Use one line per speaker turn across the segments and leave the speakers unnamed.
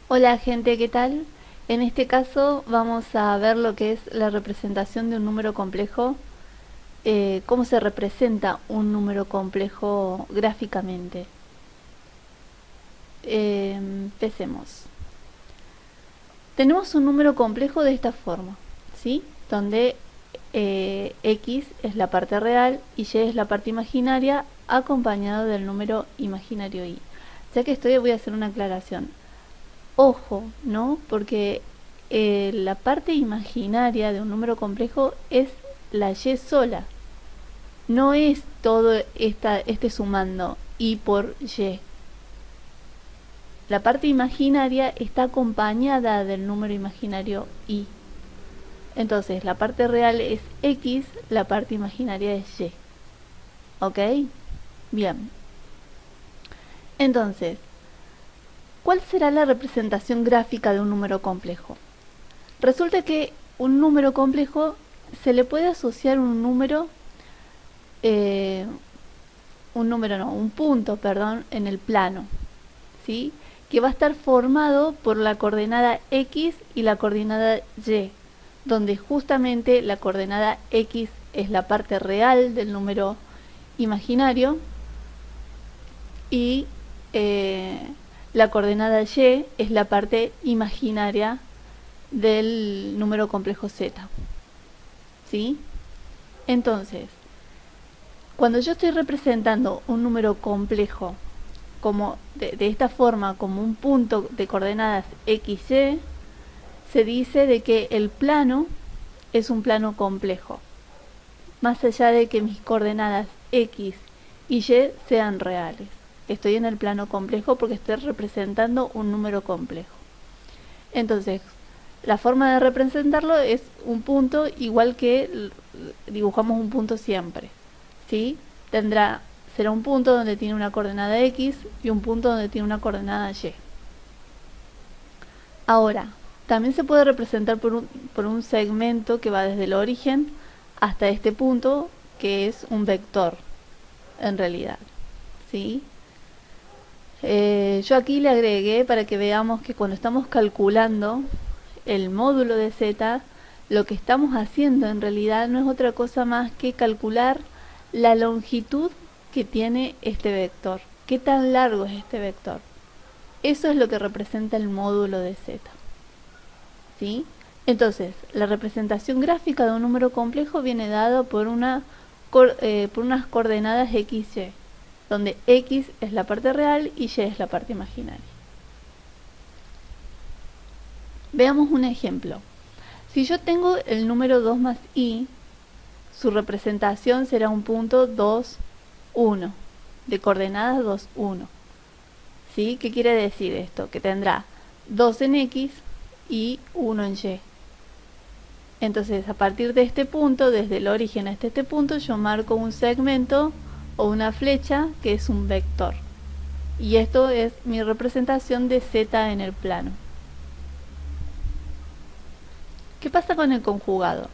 Hola gente, ¿qué tal? En este caso vamos a ver lo que es la representación de un número complejo, cómo se representa un número complejo gráficamente. Empecemos. Tenemos un número complejo de esta forma, ¿sí? Donde x es la parte real y y es la parte imaginaria acompañado del número imaginario y. Ya que estoy, voy a hacer una aclaración. Ojo, ¿no? Porque la parte imaginaria de un número complejo es la y sola. No es todo este sumando y por y. La parte imaginaria está acompañada del número imaginario y. Entonces, la parte real es x, la parte imaginaria es y. ¿Ok? Bien. Entonces, ¿cuál será la representación gráfica de un número complejo? Resulta que un número complejo se le puede asociar un punto, en el plano, ¿sí? Que va a estar formado por la coordenada x y la coordenada y, donde justamente la coordenada x es la parte real del número imaginario y la coordenada y es la parte imaginaria del número complejo z, ¿sí? Entonces, cuando yo estoy representando un número complejo como de esta forma, como un punto de coordenadas x, y, se dice de que el plano es un plano complejo, más allá de que mis coordenadas x y y sean reales. Estoy en el plano complejo porque estoy representando un número complejo. Entonces, la forma de representarlo es un punto igual que dibujamos un punto siempre, ¿sí? Será un punto donde tiene una coordenada x y un punto donde tiene una coordenada y. Ahora, también se puede representar por un segmento que va desde el origen hasta este punto, que es un vector, en realidad, ¿sí? Yo aquí le agregué para que veamos que cuando estamos calculando el módulo de z, lo que estamos haciendo en realidad no es otra cosa más que calcular la longitud que tiene este vector. ¿Qué tan largo es este vector? Eso es lo que representa el módulo de z, ¿sí? Entonces, la representación gráfica de un número complejo viene dado por unas coordenadas x, y, donde x es la parte real y y es la parte imaginaria. Veamos un ejemplo. Si yo tengo el número 2 más i, su representación será un punto 2, 1, de coordenadas 2, 1. ¿Sí? ¿Qué quiere decir esto? Que tendrá 2 en x y 1 en y. Entonces, a partir de este punto, desde el origen hasta este punto, yo marco un segmento o una flecha que es un vector. Y esto es mi representación de z en el plano. ¿Qué pasa con el conjugado?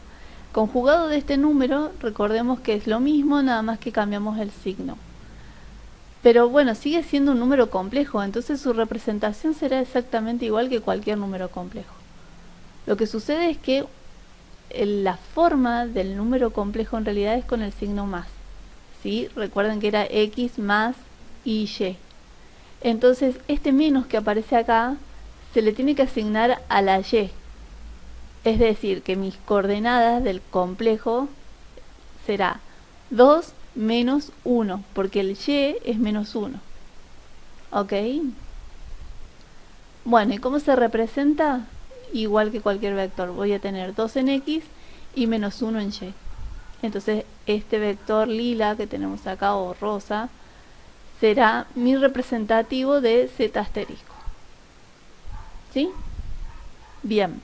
Conjugado de este número, recordemos que es lo mismo, nada más que cambiamos el signo. Pero bueno, sigue siendo un número complejo, entonces su representación será exactamente igual que cualquier número complejo. Lo que sucede es que la forma del número complejo en realidad es con el signo más, ¿sí? Recuerden que era x más y. Entonces, este menos que aparece acá se le tiene que asignar a la y. Es decir, que mis coordenadas del complejo será 2 menos 1, porque el y es menos 1. ¿Ok? Bueno, ¿y cómo se representa? Igual que cualquier vector. Voy a tener 2 en x y menos 1 en y. Entonces, este vector lila que tenemos acá, o rosa, será mi representativo de z asterisco. ¿Sí? Bien.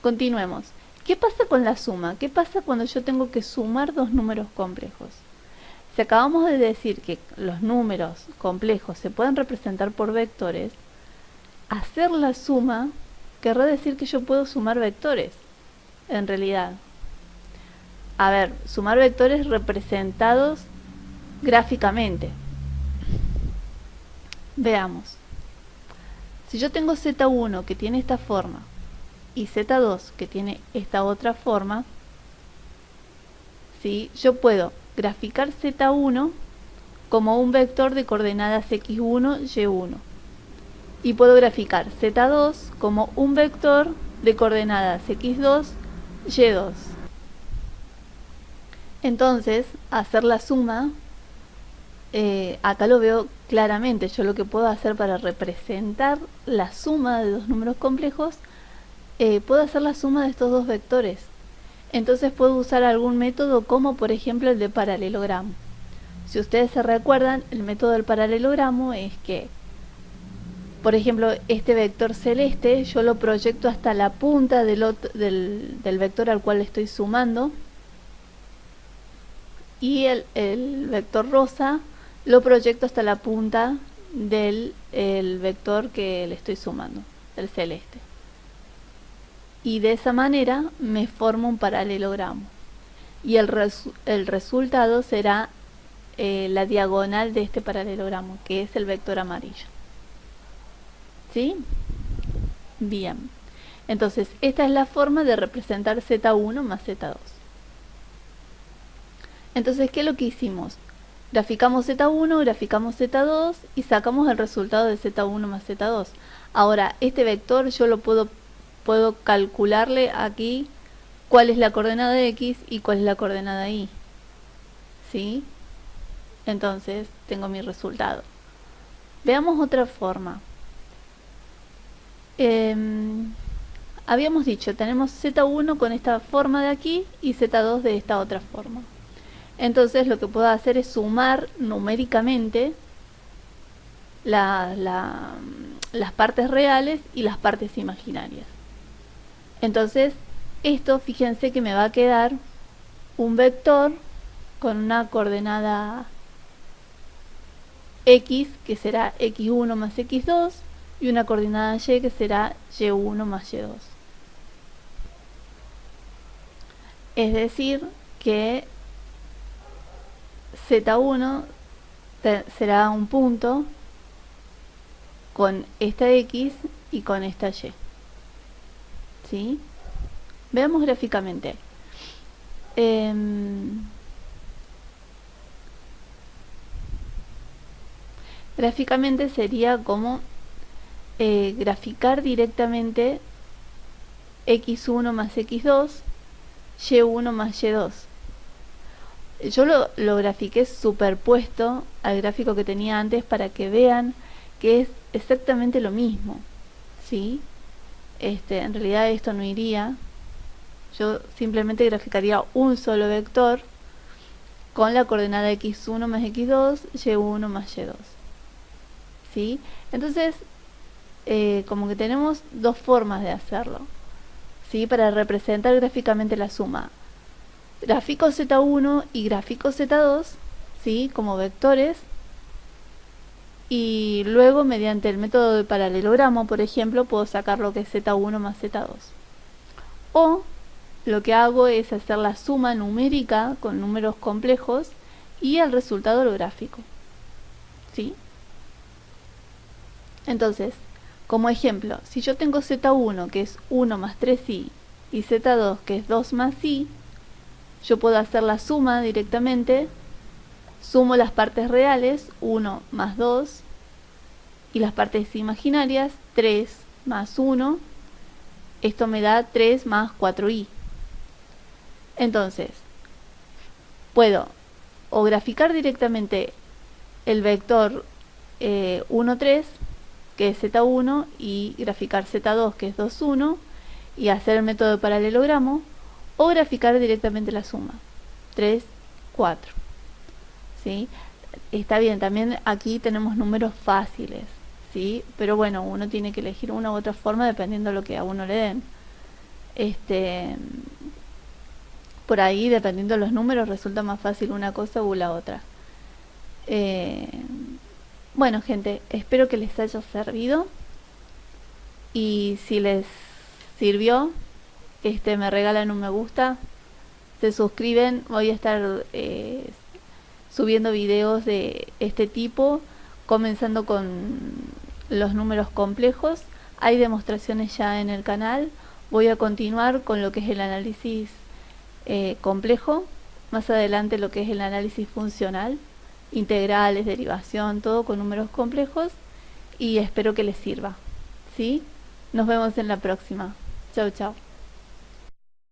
Continuemos. ¿Qué pasa con la suma? ¿Qué pasa cuando yo tengo que sumar dos números complejos? Si acabamos de decir que los números complejos se pueden representar por vectores, hacer la suma querrá decir que yo puedo sumar vectores, en realidad. A ver, sumar vectores representados gráficamente. Veamos. Si yo tengo Z1 que tiene esta forma y Z2 que tiene esta otra forma, ¿sí? Yo puedo graficar Z1 como un vector de coordenadas x1, y1. Y puedo graficar Z2 como un vector de coordenadas x2, y2. Entonces, hacer la suma, acá lo veo claramente. Yo lo que puedo hacer para representar la suma de dos números complejos, puedo hacer la suma de estos dos vectores. Entonces puedo usar algún método como por ejemplo el de paralelogramo. Si ustedes se recuerdan, el método del paralelogramo es que, por ejemplo, este vector celeste yo lo proyecto hasta la punta del vector al cual estoy sumando, y el vector rosa lo proyecto hasta la punta del vector que le estoy sumando, del celeste. Y de esa manera me formo un paralelogramo. Y el resultado será la diagonal de este paralelogramo, que es el vector amarillo. ¿Sí? Bien. Entonces, esta es la forma de representar Z1 más Z2. Entonces, ¿qué es lo que hicimos? Graficamos Z1, graficamos Z2 y sacamos el resultado de Z1 más Z2. Ahora, este vector yo lo puedo calcularle aquí cuál es la coordenada X y cuál es la coordenada Y. ¿Sí? Entonces, tengo mi resultado. Veamos otra forma. Habíamos dicho, tenemos Z1 con esta forma de aquí y Z2 de esta otra forma. Entonces lo que puedo hacer es sumar numéricamente las partes reales y las partes imaginarias. Entonces esto, fíjense que me va a quedar un vector con una coordenada X que será X1 más X2 y una coordenada Y que será Y1 más Y2. Es decir que Z1 será un punto con esta X y con esta Y. ¿Sí? Veamos gráficamente. Gráficamente sería como graficar directamente X1 más X2, Y1 más Y2. Yo lo grafiqué superpuesto al gráfico que tenía antes para que vean que es exactamente lo mismo, ¿sí? En realidad esto no iría. Yo simplemente graficaría un solo vector con la coordenada X1 más X2, Y1 más Y2. ¿Sí? Entonces, como que tenemos dos formas de hacerlo, ¿sí? Para representar gráficamente la suma. Grafico Z1 y grafico Z2, ¿sí? Como vectores, y luego mediante el método de paralelogramo, por ejemplo, puedo sacar lo que es Z1 más Z2. O lo que hago es hacer la suma numérica con números complejos y el resultado lo gráfico, ¿sí? Entonces, como ejemplo, si yo tengo Z1 que es 1 más 3i y Z2 que es 2 más i, yo puedo hacer la suma directamente, sumo las partes reales, 1 más 2, y las partes imaginarias, 3 más 1, esto me da 3 más 4i. Entonces, puedo o graficar directamente el vector 1, 3, que es Z1, y graficar Z2, que es 2, 1, y hacer el método de paralelogramo, o graficar directamente la suma, 3, 4. ¿Sí? Está bien, también aquí tenemos números fáciles, ¿sí? Pero bueno, uno tiene que elegir una u otra forma dependiendo de lo que a uno le den. Por ahí, dependiendo de los números, resulta más fácil una cosa u la otra. Bueno, gente, espero que les haya servido. Y si les sirvió, me regalan un me gusta, se suscriben. Voy a estar subiendo videos de este tipo, comenzando con los números complejos. Hay demostraciones ya en el canal. Voy a continuar con lo que es el análisis complejo. Más adelante lo que es el análisis funcional, integrales, derivación, todo con números complejos. Y espero que les sirva. ¿Sí? Nos vemos en la próxima. Chau, chau.